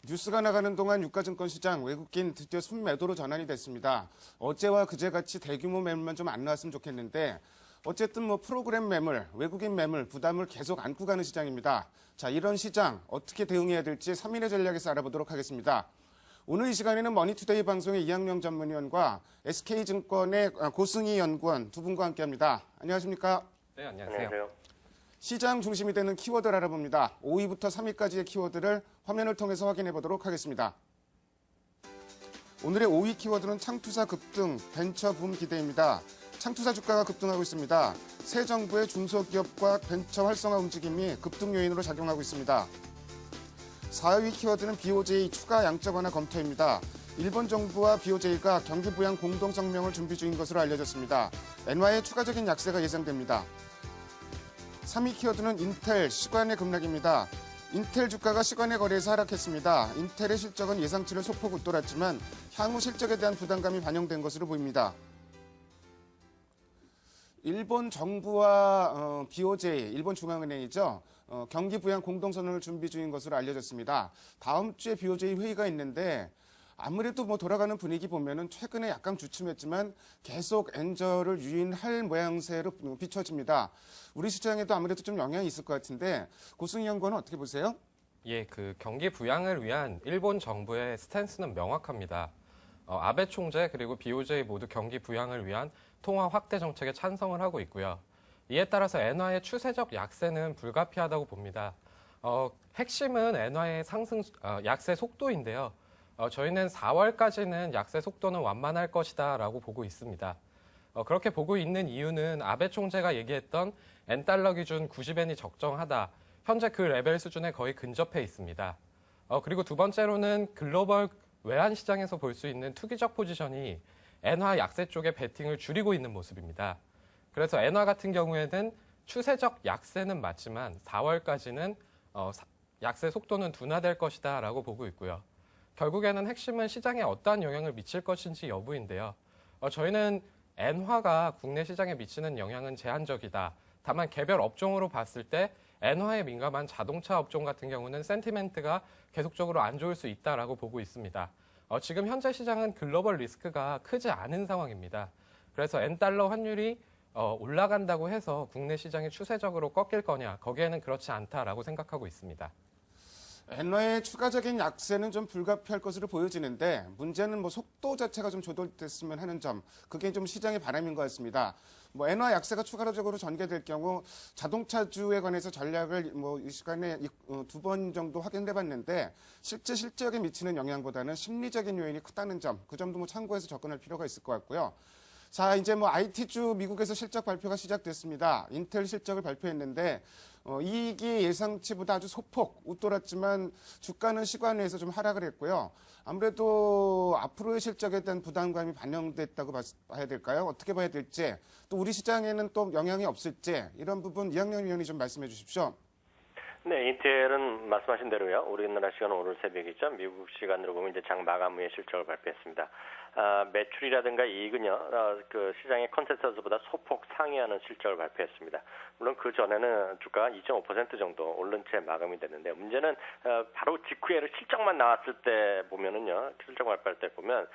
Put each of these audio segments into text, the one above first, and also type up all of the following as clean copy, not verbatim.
뉴스가 나가는 동안 유가증권 시장 외국인 드디어 순매도로 전환이 됐습니다. 어제와 그제같이 대규모 매물만 좀 안 나왔으면 좋겠는데 어쨌든 프로그램 매물, 외국인 매물 부담을 계속 안고 가는 시장입니다. 자, 이런 시장 어떻게 대응해야 될지 3인의 전략에서 알아보도록 하겠습니다. 오늘 이 시간에는 머니투데이 방송의 이학명 전문위원과 SK증권의 고승희 연구원 두 분과 함께합니다. 안녕하십니까? 네, 안녕하세요. 시장 중심이 되는 키워드를 알아봅니다. 5위부터 3위까지의 키워드를 화면을 통해서 확인해 보도록 하겠습니다. 오늘의 5위 키워드는 창투사 급등, 벤처 붐 기대입니다. 창투사 주가가 급등하고 있습니다. 새 정부의 중소기업과 벤처 활성화 움직임이 급등 요인으로 작용하고 있습니다. 4위 키워드는 BOJ 추가 양적 완화 검토입니다. 일본 정부와 BOJ가 경기 부양 공동 성명을 준비 중인 것으로 알려졌습니다. 엔화의 추가적인 약세가 예상됩니다. 3위 키워드는 인텔 시간의 급락입니다. 인텔 주가가 시간의 거래에서 하락했습니다. 인텔의 실적은 예상치를 소폭 웃돌았지만 향후 실적에 대한 부담감이 반영된 것으로 보입니다. 일본 정부와 BOJ, 일본 중앙은행이죠. 경기 부양 공동선언을 준비 중인 것으로 알려졌습니다. 다음 주에 BOJ 회의가 있는데 아무래도 돌아가는 분위기 보면은 최근에 약간 주춤했지만 계속 엔저를 유인할 모양새로 비춰집니다. 우리 시장에도 아무래도 좀 영향이 있을 것 같은데 고승희 연구원은 어떻게 보세요? 예, 경기 부양을 위한 일본 정부의 스탠스는 명확합니다. 아베 총재 그리고 BOJ 모두 경기 부양을 위한 통화 확대 정책에 찬성을 하고 있고요. 이에 따라서 엔화의 추세적 약세는 불가피하다고 봅니다. 핵심은 엔화의 약세 속도인데요. 저희는 4월까지는 약세 속도는 완만할 것이다라고 보고 있습니다. 그렇게 보고 있는 이유는 아베 총재가 얘기했던 엔달러 기준 90엔이 적정하다. 현재 그 레벨 수준에 거의 근접해 있습니다. 그리고 두 번째로는 글로벌 외환 시장에서 볼 수 있는 투기적 포지션이 엔화 약세 쪽에 베팅을 줄이고 있는 모습입니다. 그래서 엔화 같은 경우에는 추세적 약세는 맞지만 4월까지는 약세 속도는 둔화될 것이다라고 보고 있고요. 결국에는 핵심은 시장에 어떠한 영향을 미칠 것인지 여부인데요. 저희는 엔화가 국내 시장에 미치는 영향은 제한적이다. 다만 개별 업종으로 봤을 때 엔화에 민감한 자동차 업종 같은 경우는 센티멘트가 계속적으로 안 좋을 수 있다라고 보고 있습니다. 지금 현재 시장은 글로벌 리스크가 크지 않은 상황입니다. 그래서 엔달러 환율이 올라간다고 해서 국내 시장이 추세적으로 꺾일 거냐, 거기에는 그렇지 않다라고 생각하고 있습니다. 엔화의 추가적인 약세는 좀 불가피할 것으로 보여지는데 문제는 속도 자체가 좀 조절됐으면 하는 점, 그게 좀 시장의 바람인 것 같습니다. 엔화 약세가 추가적으로 전개될 경우 자동차주에 관해서 전략을 이 시간에 2번 정도 확인해 봤는데 실제 실적에 미치는 영향보다는 심리적인 요인이 크다는 점, 그 점도 참고해서 접근할 필요가 있을 것 같고요. 자, 이제 IT주 미국에서 실적 발표가 시작됐습니다. 인텔 실적을 발표했는데 이익이 예상치보다 아주 소폭 웃돌았지만 주가는 시간에서 좀 하락을 했고요. 아무래도 앞으로의 실적에 대한 부담감이 반영됐다고 봐야 될까요? 어떻게 봐야 될지, 또 우리 시장에는 또 영향이 없을지 이런 부분 이학년 위원이 좀 말씀해 주십시오. 네, 인텔은 말씀하신 대로요. 우리나라 시간은 오늘 새벽이죠. 미국 시간으로 보면 이제 장 마감 후에 실적을 발표했습니다. 매출이라든가 이익은요, 시장의 컨센서스보다 소폭 상회하는 실적을 발표했습니다. 물론 그 전에는 주가가 2.5% 정도 오른 채 마감이 됐는데 문제는 바로 직후에 실적만 나왔을 때 보면은요, 실적 발표할 때 보면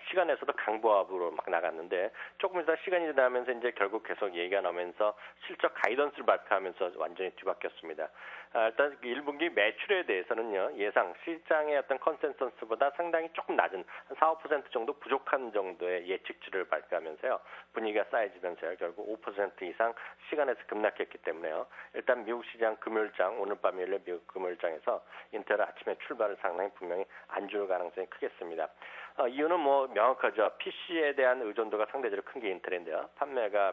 시간에서도 강보합으로 막 나갔는데 조금 있다 시간이 지나면서 이제 결국 계속 얘기가 나오면서 실적 가이던스를 발표하면서 완전히 뒤바뀌었습니다. 일단 1분기 매출에 대해서는요, 예상 시장의 어떤 컨센서스보다 상당히 조금 낮은 한 4~5% 정도 부족한 정도의 예측치를 발표하면서요, 분위기가 쌓여지면서요, 결국 5% 이상 시간에서 급락했기 때문에요. 일단 미국 시장 금요일장, 오늘 밤 열릴 미국 금요일장에서 인텔은 아침에 출발을 상당히 분명히 안 줄 가능성이 크겠습니다. 이유는 명확하죠. PC에 대한 의존도가 상대적으로 큰 게 인텔인데요.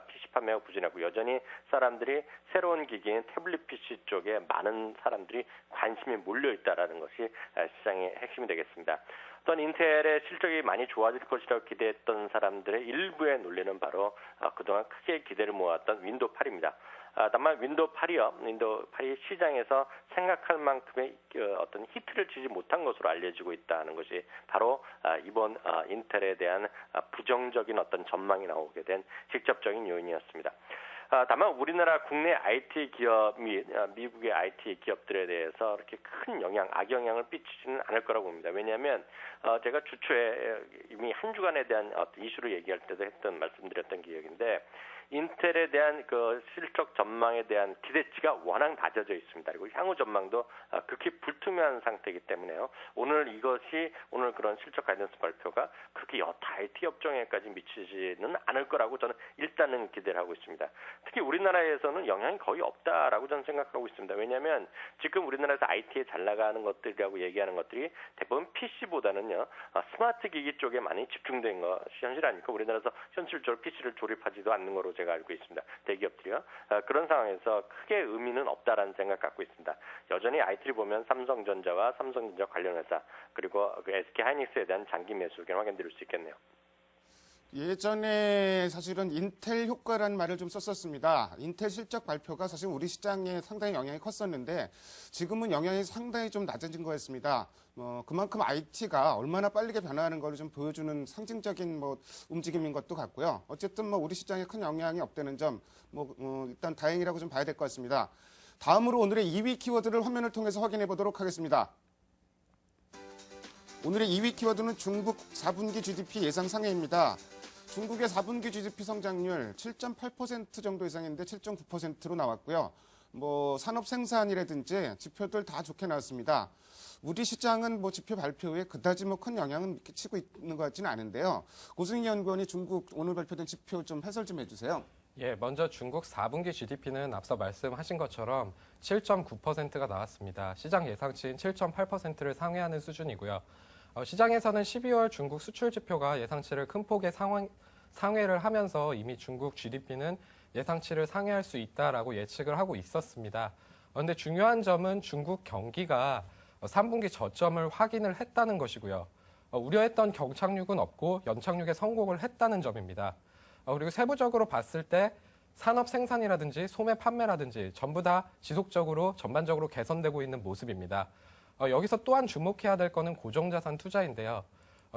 PC 판매가 부진하고 여전히 사람들이 새로운 기기인 태블릿 PC 쪽에 많은 사람들이 관심이 몰려 있다라는 것이 시장의 핵심이 되겠습니다. 또한 인텔의 실적이 많이 좋아질 것이라고 기대했던 사람들의 일부의 논리는 바로 그동안 크게 기대를 모았던 윈도우 8입니다. 다만 윈도우 8이 시장에서 생각할 만큼의 어떤 히트를 치지 못한 것으로 알려지고 있다는 것이 바로 이번 인텔에 대한 부정적인 어떤 전망이 나오게 된 직접적인 요인이었습니다. 다만 우리나라 국내 IT 기업 및 미국의 IT 기업들에 대해서 이렇게 큰 악영향을 끼치지는 않을 거라고 봅니다. 왜냐하면 제가 주초에 이미 한 주간에 대한 이슈를 얘기할 때도 말씀드렸던 기억인데 인텔에 대한 그 실적 전망에 대한 기대치가 워낙 낮아져 있습니다. 그리고 향후 전망도 극히 불투명한 상태이기 때문에요. 오늘 그런 실적 가이던스 발표가 그렇게 여타 IT 업종에까지 미치지는 않을 거라고 저는 일단은 기대를 하고 있습니다. 특히 우리나라에서는 영향이 거의 없다라고 저는 생각하고 있습니다. 왜냐하면 지금 우리나라에서 IT에 잘 나가는 것들이라고 얘기하는 것들이 대부분 PC보다는요 스마트 기기 쪽에 많이 집중된 것이 현실 아닙니까? 우리나라에서 현실적으로 PC를 조립하지도 않는 거로 제가 알고 있습니다. 대기업들이요. 그런 상황에서 크게 의미는 없다라는 생각 갖고 있습니다. 여전히 IT를 보면 삼성전자와 삼성전자 관련 회사 그리고 그 SK 하이닉스에 대한 장기 매수 의견 확인드릴 수 있겠네요. 예전에 사실은 인텔 효과라는 말을 좀 썼었습니다. 인텔 실적 발표가 사실 우리 시장에 상당히 영향이 컸었는데 지금은 영향이 상당히 좀 낮아진 거였습니다. 그만큼 IT가 얼마나 빠르게 변화하는 걸 좀 보여주는 상징적인 움직임인 것도 같고요. 어쨌든 우리 시장에 큰 영향이 없다는 점 일단 다행이라고 좀 봐야 될 것 같습니다. 다음으로 오늘의 2위 키워드를 화면을 통해서 확인해 보도록 하겠습니다. 오늘의 2위 키워드는 중국 4분기 GDP 예상 상회입니다. 중국의 4분기 GDP 성장률 7.8% 정도 예상했는데 7.9%로 나왔고요. 산업 생산이라든지 지표들 다 좋게 나왔습니다. 우리 시장은 지표 발표 후에 그다지 큰 영향은 끼치고 있는 것 같지는 않은데요. 고승희 연구원이 중국 오늘 발표된 지표 좀 해설 좀 해주세요. 예, 먼저 중국 4분기 GDP는 앞서 말씀하신 것처럼 7.9%가 나왔습니다. 시장 예상치인 7.8%를 상회하는 수준이고요. 시장에서는 12월 중국 수출 지표가 예상치를 큰 폭의 상회를 하면서 이미 중국 GDP는 예상치를 상회할 수 있다라고 예측을 하고 있었습니다. 그런데 중요한 점은 중국 경기가 3분기 저점을 확인을 했다는 것이고요. 우려했던 경착륙은 없고 연착륙에 성공을 했다는 점입니다. 그리고 세부적으로 봤을 때 산업 생산이라든지 소매 판매라든지 전부 다 지속적으로 전반적으로 개선되고 있는 모습입니다. 여기서 또한 주목해야 될 것은 고정자산 투자인데요.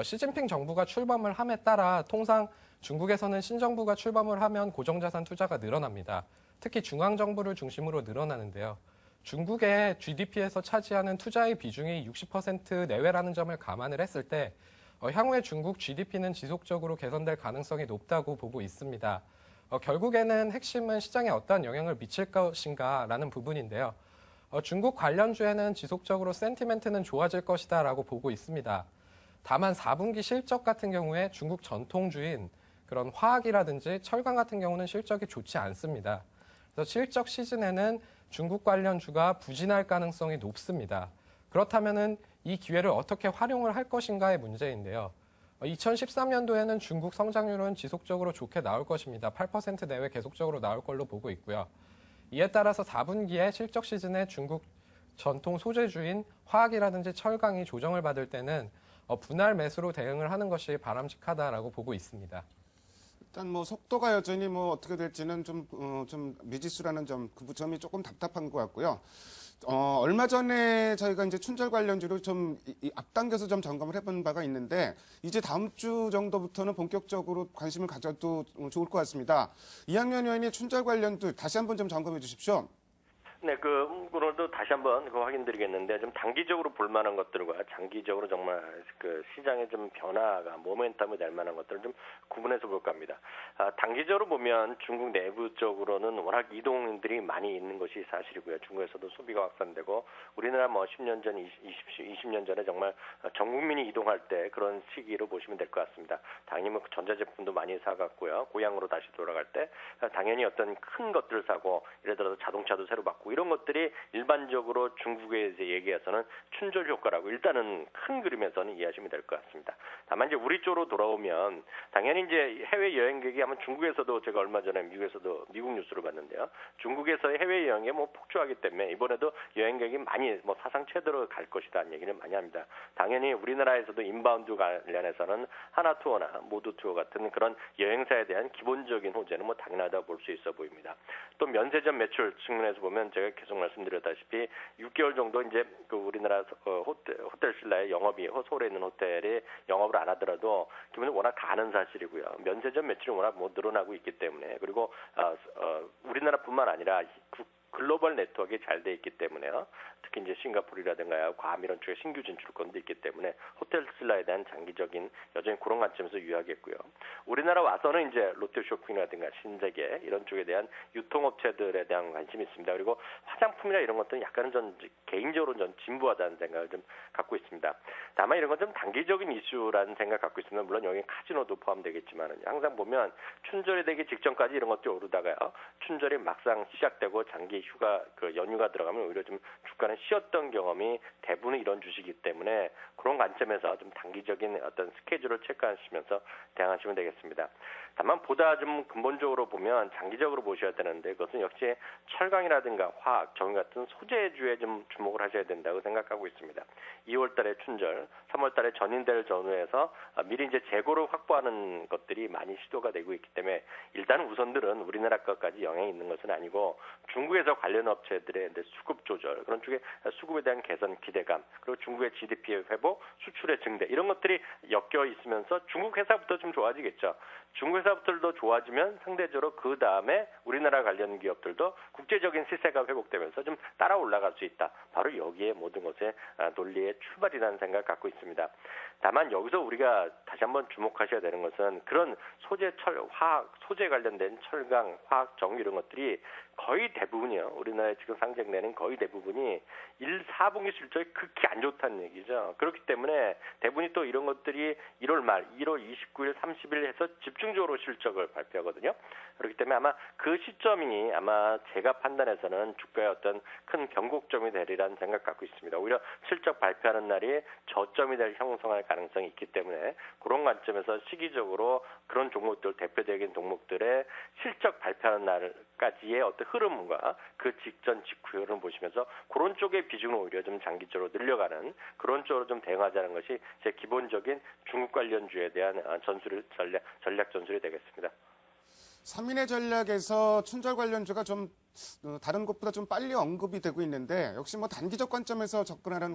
시진핑 정부가 출범을 함에 따라 통상 중국에서는 신정부가 출범을 하면 고정자산 투자가 늘어납니다. 특히 중앙정부를 중심으로 늘어나는데요. 중국의 GDP에서 차지하는 투자의 비중이 60% 내외라는 점을 감안을 했을 때 향후에 중국 GDP는 지속적으로 개선될 가능성이 높다고 보고 있습니다. 결국에는 핵심은 시장에 어떠한 영향을 미칠 것인가라는 부분인데요. 중국 관련주에는 지속적으로 센티멘트는 좋아질 것이다라고 보고 있습니다. 다만 4분기 실적 같은 경우에 중국 전통주인 그런 화학이라든지 철강 같은 경우는 실적이 좋지 않습니다. 그래서 실적 시즌에는 중국 관련주가 부진할 가능성이 높습니다. 그렇다면은 이 기회를 어떻게 활용을 할 것인가의 문제인데요. 2013년도에는 중국 성장률은 지속적으로 좋게 나올 것입니다. 8% 내외 계속적으로 나올 걸로 보고 있고요. 이에 따라서 4분기에 실적 시즌에 중국 전통 소재주인 화학이라든지 철강이 조정을 받을 때는 분할 매수로 대응을 하는 것이 바람직하다라고 보고 있습니다. 일단 속도가 여전히 어떻게 될지는 좀 미지수라는 그 점이 조금 답답한 것 같고요. 얼마 전에 저희가 이제 춘절 관련주로 좀 앞당겨서 좀 점검을 해본 바가 있는데 이제 다음 주 정도부터는 본격적으로 관심을 가져도 좋을 것 같습니다. 이학년 의원이 춘절 관련주 다시 한번 좀 점검해 주십시오. 네, 그거도 다시 한번 확인드리겠는데 좀 단기적으로 볼 만한 것들과 장기적으로 정말 시장의 좀 변화가 모멘텀이 될 만한 것들을 좀 구분해서 볼까 합니다. 단기적으로 보면 중국 내부적으로는 워낙 이동인들이 많이 있는 것이 사실이고요. 중국에서도 소비가 확산되고 우리나라 10년 전, 20년 전에 정말 전 국민이 이동할 때 그런 시기로 보시면 될 것 같습니다. 당연히 전자제품도 많이 사갔고요. 고향으로 다시 돌아갈 때 당연히 어떤 큰 것들을 사고 예를 들어서 자동차도 새로 바꾸고 이런 것들이 일반적으로 중국에 얘기해서는 춘절 효과라고 일단은 큰 그림에서는 이해하시면 될 것 같습니다. 다만 이제 우리 쪽으로 돌아오면 당연히 이제 해외 여행객이 아마 중국에서도 제가 얼마 전에 미국 뉴스를 봤는데요. 중국에서의 해외 여행에 폭주하기 때문에 이번에도 여행객이 많이 사상 최대로 갈 것이다는 얘기를 많이 합니다. 당연히 우리나라에서도 인바운드 관련해서는 하나투어나 모두투어 같은 그런 여행사에 대한 기본적인 호재는 당연하다고 볼 수 있어 보입니다. 또 면세점 매출 측면에서 보면 제가 계속 말씀드렸다시피 6개월 정도 이제 그 우리나라 호텔 신라의 영업이 서울에 있는 호텔이 영업을 안 하더라도 기본적으로 워낙 다 아는 사실이고요. 면세점 매출이 워낙 늘어나고 있기 때문에 그리고 우리나라뿐만 아니라 글로벌 네트워크가 잘 돼 있기 때문에요. 특히 이제 싱가포르라든가 괌 이런 쪽에 신규 진출권도 있기 때문에 호텔 신라에 대한 장기적인 여전히 그런 관점에서 유효하겠고요. 우리나라 와서는 이제 롯데쇼핑이라든가 신세계 이런 쪽에 대한 유통업체들에 대한 관심이 있습니다. 그리고 화장품이나 이런 것들은 약간은 전 개인적으로 전 진부하다는 생각을 좀 갖고 있습니다. 다만 이런 건 좀 단기적인 이슈라는 생각 갖고 있습니다. 물론 여기 카지노도 포함되겠지만 항상 보면 춘절이 되기 직전까지 이런 것들이 오르다가요. 춘절이 막상 시작되고 장기 휴가 연휴가 들어가면 오히려 좀 주가는 쉬었던 경험이 대부분 이런 주식이기 때문에 그런 관점에서 좀 단기적인 어떤 스케줄을 체크하시면서 대응하시면 되겠습니다. 다만 보다 좀 근본적으로 보면 장기적으로 보셔야 되는데 그것은 역시 철강이라든가 화학, 정유 같은 소재주에 좀 주목을 하셔야 된다고 생각하고 있습니다. 2월달에 춘절, 3월달에 전인대를 전후해서 미리 이제 재고를 확보하는 것들이 많이 시도가 되고 있기 때문에 일단 우선들은 우리나라 것까지 영향이 있는 것은 아니고 중국에서 관련 업체들의 수급 조절 그런 쪽에 수급에 대한 개선 기대감 그리고 중국의 GDP의 회복, 수출의 증대 이런 것들이 엮여 있으면서 중국 회사부터 좀 좋아지겠죠. 중국 회사들도 좋아지면 상대적으로 그 다음에 우리나라 관련 기업들도 국제적인 시세가 회복되면서 좀 따라 올라갈 수 있다. 바로 여기에 모든 것의 논리의 출발이라는 생각을 갖고 있습니다. 다만 여기서 우리가 다시 한번 주목하셔야 되는 것은 그런 화학, 소재 관련된 철강, 화학, 정유 이런 것들이 거의 대부분이요. 우리나라에 지금 상장되는 거의 대부분이 4분기 실적이 극히 안 좋다는 얘기죠. 그렇기 때문에 대부분이 또 이런 것들이 1월 말, 1월 29일, 30일 해서 집중적으로 실적을 발표하거든요. 그렇기 때문에 아마 그 시점이 아마 제가 판단해서는 주가의 어떤 큰 변곡점이 되리라는 생각 갖고 있습니다. 오히려 실적 발표하는 날이 저점이 될 형성할 가능성이 있기 때문에 그런 관점에서 시기적으로 그런 종목들, 대표적인 종목들의 실적 발표하는 날까지의 어떤 흐름과 그 직전 직후 흐름 보시면서 그런 쪽의 비중을 오히려 좀 장기적으로 늘려가는 그런 쪽으로 좀 대응하자는 것이 제 기본적인 중국 관련주에 대한 전략 전술이 되겠습니다. 3인의 전략에서 춘절 관련주가 좀 다른 곳보다 좀 빨리 언급이 되고 있는데 역시 뭐 단기적 관점에서 접근하는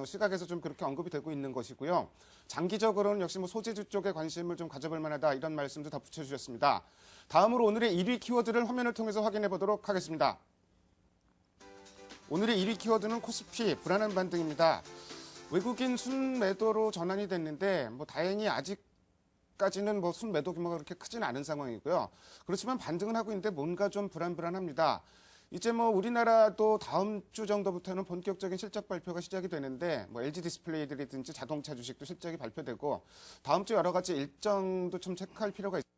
시각에서 좀 그렇게 언급이 되고 있는 것이고요. 장기적으로는 역시 뭐 소재주 쪽에 관심을 좀 가져볼 만하다 이런 말씀도 덧붙여 주셨습니다. 다음으로 오늘의 1위 키워드를 화면을 통해서 확인해 보도록 하겠습니다. 오늘의 1위 키워드는 코스피 불안한 반등입니다. 외국인 순매도로 전환이 됐는데 뭐 다행히 아직까지는 뭐 순매도 규모가 그렇게 크지는 않은 상황이고요. 그렇지만 반등은 하고 있는데 뭔가 좀 불안합니다. 이제 뭐 우리나라도 다음 주 정도부터는 본격적인 실적 발표가 시작이 되는데 뭐 LG 디스플레이들이든지 자동차 주식도 실적이 발표되고 다음 주 여러 가지 일정도 좀 체크할 필요가 있습니다.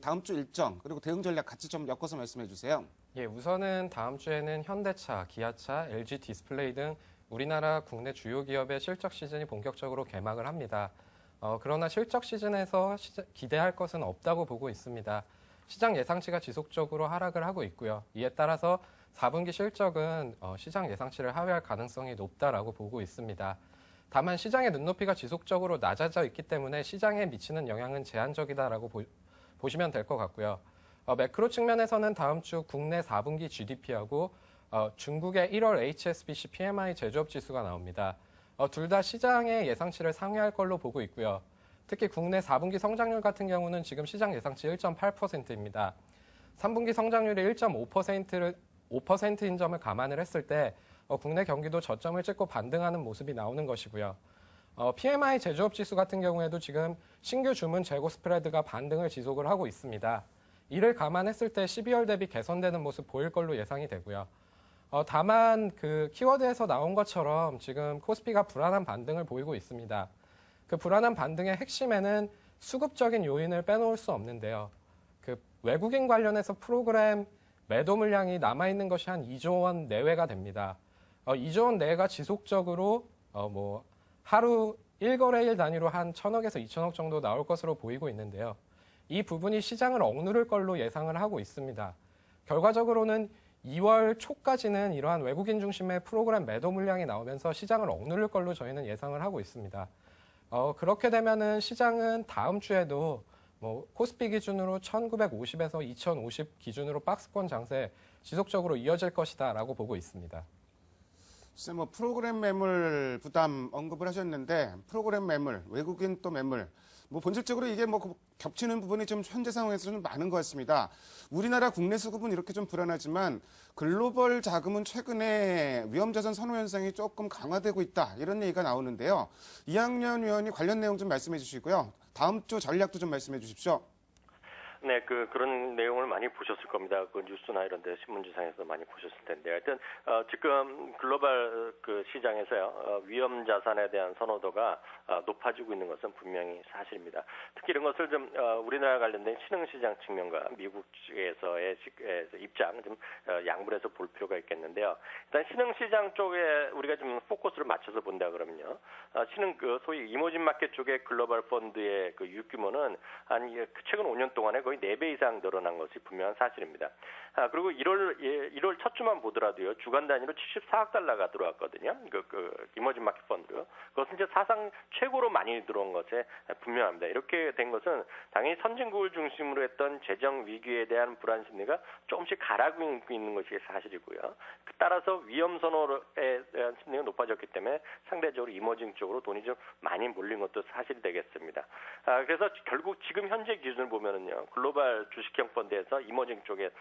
다음 주 일정 그리고 대응 전략 같이 좀 엮어서 말씀해 주세요. 예, 우선은 다음 주에는 현대차, 기아차, LG 디스플레이 등 우리나라 국내 주요 기업의 실적 시즌이 본격적으로 개막을 합니다. 그러나 실적 시즌에서 기대할 것은 없다고 보고 있습니다. 시장 예상치가 지속적으로 하락을 하고 있고요. 이에 따라서 4분기 실적은 시장 예상치를 하회할 가능성이 높다라고 보고 있습니다. 다만 시장의 눈높이가 지속적으로 낮아져 있기 때문에 시장에 미치는 영향은 제한적이다라고 보시면 될 것 같고요. 매크로 측면에서는 다음 주 국내 4분기 GDP하고 중국의 1월 HSBC PMI 제조업 지수가 나옵니다. 둘 다 시장의 예상치를 상회할 걸로 보고 있고요. 특히 국내 4분기 성장률 같은 경우는 지금 시장 예상치 1.8%입니다. 3분기 성장률이 5%인 점을 감안을 했을 때 국내 경기도 저점을 찍고 반등하는 모습이 나오는 것이고요. PMI 제조업 지수 같은 경우에도 지금 신규 주문 재고 스프레드가 반등을 지속을 하고 있습니다. 이를 감안했을 때 12월 대비 개선되는 모습 보일 걸로 예상이 되고요. 다만 그 키워드에서 나온 것처럼 지금 코스피가 불안한 반등을 보이고 있습니다. 그 불안한 반등의 핵심에는 수급적인 요인을 빼놓을 수 없는데요. 그 외국인 관련해서 프로그램 매도 물량이 남아있는 것이 한 2조 원 내외가 됩니다. 2조 원 내외가 지속적으로 하루 1거래일 단위로 한 1,000억에서 2,000억 정도 나올 것으로 보이고 있는데요. 이 부분이 시장을 억누를 걸로 예상을 하고 있습니다. 결과적으로는 2월 초까지는 이러한 외국인 중심의 프로그램 매도 물량이 나오면서 시장을 억누를 걸로 저희는 예상을 하고 있습니다. 그렇게 되면은 시장은 다음 주에도 코스피 기준으로 1950에서 2050 기준으로 박스권 장세 지속적으로 이어질 것이다라고 보고 있습니다. 글쎄 뭐 프로그램 매물 부담 언급을 하셨는데 프로그램 매물, 외국인 또 매물 뭐 본질적으로 이게 뭐 겹치는 부분이 좀 현재 상황에서는 많은 것 같습니다. 우리나라 국내 수급은 이렇게 좀 불안하지만 글로벌 자금은 최근에 위험자산 선호 현상이 조금 강화되고 있다 이런 얘기가 나오는데요. 이학년 위원이 관련 내용 좀 말씀해 주시고요. 다음 주 전략도 좀 말씀해 주십시오. 네, 그런 내용을 많이 보셨을 겁니다. 그 뉴스나 이런 데 신문지상에서 많이 보셨을 텐데. 하여튼, 지금 글로벌 그 시장에서요, 위험 자산에 대한 선호도가 높아지고 있는 것은 분명히 사실입니다. 특히 이런 것을 좀, 우리나라 관련된 신흥시장 측면과 미국 측에서의 입장 좀 양분해서 볼 필요가 있겠는데요. 일단 신흥시장 쪽에 우리가 좀 포커스를 맞춰서 본다 그러면요. 소위 이머징 마켓 쪽의 글로벌 펀드의 그 유규모는 최근 5년 동안에 거의 4배 이상 늘어난 것이 분명한 사실입니다. 그리고 1월 첫 주만 보더라도요, 주간 단위로 74억 달러가 들어왔거든요. 이머징 마켓 펀드요. 그것은 이제 사상 최고로 많이 들어온 것에 분명합니다. 이렇게 된 것은 당연히 선진국을 중심으로 했던 재정 위기에 대한 불안 심리가 조금씩 가라앉고 있는 것이 사실이고요. 따라서 위험 선호에 대한 심리가 높아졌기 때문에 상대적으로 이머징 쪽으로 돈이 좀 많이 몰린 것도 사실이 되겠습니다. 그래서 결국 지금 현재 기준을 보면은요, 글로벌 주식형 펀드에서 이머징 쪽의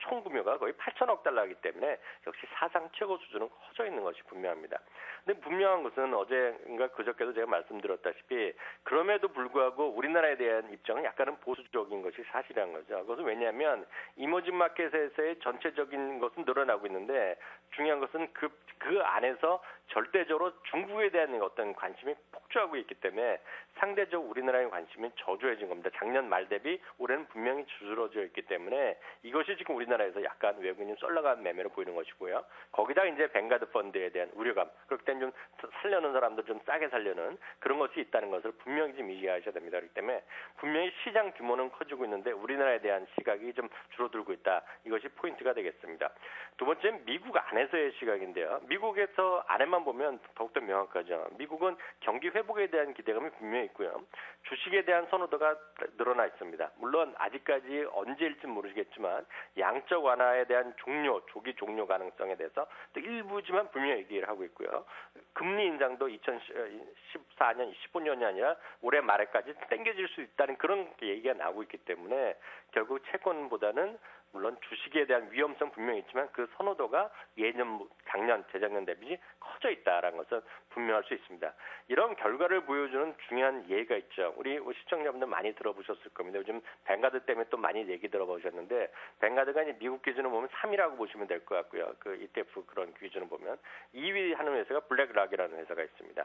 총 구매가 거의 8천억 달러이기 때문에 역시 사상 최고 수준은 커져 있는 것이 분명합니다. 근데 분명한 것은 어제인가 그저께도 제가 말씀드렸다시피 그럼에도 불구하고 우리나라에 대한 입장은 약간은 보수적인 것이 사실이라는 거죠. 그것은 왜냐하면 이머징 마켓에서의 전체적인 것은 늘어나고 있는데 중요한 것은 그 안에서 절대적으로 중국에 대한 어떤 관심이 폭주하고 있기 때문에 상대적으로 우리나라의 관심이 저조해진 겁니다. 작년 말 대비 올해는 분명히 줄어들어 있기 때문에 이것이 지금 우리나라에서 약간 외국인이 썰러간 매매로 보이는 것이고요. 거기다 이제 뱅가드 펀드에 대한 우려감, 그렇기 때문에 좀 살려는 사람들 좀 싸게 살려는 그런 것이 있다는 것을 분명히 좀 이해하셔야 됩니다. 그렇기 때문에 분명히 시장 규모는 커지고 있는데 우리나라에 대한 시각이 좀 줄어들고 있다. 이것이 포인트가 되겠습니다. 두 번째는 미국 안에서의 시각인데요. 미국에서 안에만 보면 더욱더 명확하죠. 미국은 경기 회복에 대한 기대감이 분명히 있고요. 주식에 대한 선호도가 늘어나 있습니다. 물론 아직까지 언제일지 모르겠지만 양적 완화에 대한 조기 종료 가능성에 대해서 또 일부지만 분명히 얘기를 하고 있고요. 금리 인상도 2014년, 15년이 아니라 올해 말에까지 당겨질 수 있다는 그런 얘기가 나오고 있기 때문에 결국 채권보다는 물론 주식에 대한 위험성 분명히 있지만 그 선호도가 작년, 재작년 대비 커져 있다라는 것은 분명할 수 있습니다. 이런 결과를 보여주는 중요한 예가 있죠. 우리 시청자분들 많이 들어보셨을 겁니다. 요즘 뱅가드 때문에 또 많이 얘기 들어보셨는데 뱅가드가 이제 미국 기준으로 보면 3위라고 보시면 될 것 같고요. 그 ETF 그런 기준을 보면 2위 하는 회사가 블랙락이라는 회사가 있습니다.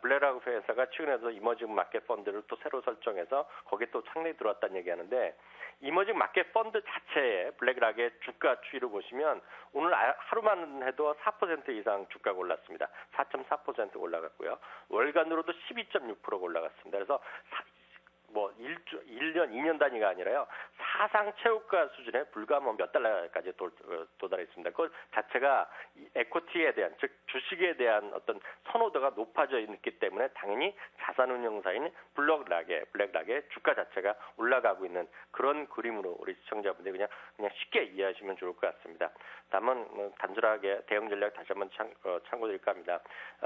블랙락 회사가 최근에도 이머징 마켓 펀드를 또 새로 설정해서 거기에 또 상당히 들어왔다는 얘기하는데 이머징 마켓 펀드 자체에 블랙락의 주가 추이를 보시면 오늘 하루만 해도 4% 이상 주가가 올랐습니다. 4.4% 올라갔고요. 월간으로도 12.6%가 올라갔습니다. 그래서 1년, 2년 단위가 아니라요. 사상 최고가 수준에 불과 몇 달러까지 도달했습니다. 그 자체가 에코티에 대한, 즉 주식에 대한 어떤 선호도가 높아져 있기 때문에 당연히 자산운용사인 블랙락의 주가 자체가 올라가고 있는 그런 그림으로 우리 시청자분들이 그냥 쉽게 이해하시면 좋을 것 같습니다. 다만 단순하게 대응 전략 다시 한번 참고드릴까 합니다.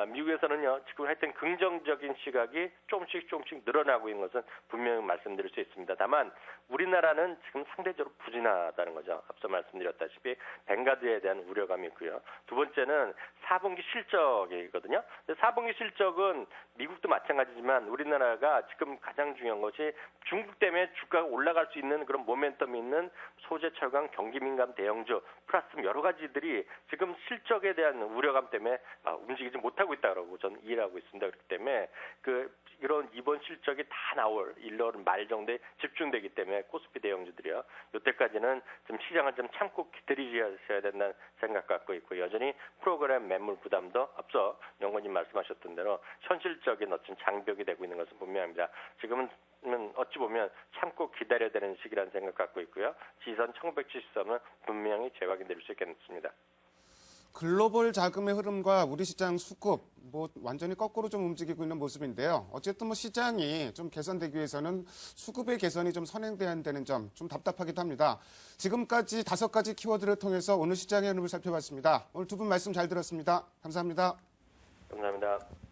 미국에서는요, 지금 하여튼 긍정적인 시각이 조금씩 늘어나고 있는 것은 분명히 말씀드릴 수 있습니다. 다만 우리나라는 지금 상대적으로 부진하다는 거죠. 앞서 말씀드렸다시피 뱅가드에 대한 우려감이 있고요. 두 번째는 4분기 실적이거든요. 4분기 실적은 미국도 마찬가지지만 우리나라가 지금 가장 중요한 것이 중국 때문에 주가가 올라갈 수 있는 그런 모멘텀이 있는 소재, 철강, 경기 민감 대형주 플러스 여러 가지들이 지금 실적에 대한 우려감 때문에 움직이지 못하고 있다고 저는 이해하고 있습니다. 그렇기 때문에 이런 이번 실적이 다 나올 1월 말 정도에 집중되기 때문에 코스피 대형주들이요. 이때까지는 좀 시장을 좀 참고 기다리셔야 된다는 생각 갖고 있고 여전히 프로그램 매물 부담도 앞서 연구원님 말씀하셨던 대로 현실적인 어떤 장벽이 되고 있는 것은 분명합니다. 지금은 어찌 보면 참고 기다려야 되는 시기라는 생각 갖고 있고요. 지선 1973은 분명히 재확인될 수 있겠습니다. 글로벌 자금의 흐름과 우리 시장 수급 뭐 완전히 거꾸로 좀 움직이고 있는 모습인데요. 어쨌든 뭐 시장이 좀 개선되기 위해서는 수급의 개선이 좀 선행돼야 되는 점 좀 답답하기도 합니다. 지금까지 5가지 키워드를 통해서 오늘 시장의 흐름을 살펴봤습니다. 오늘 두 분 말씀 잘 들었습니다. 감사합니다. 감사합니다.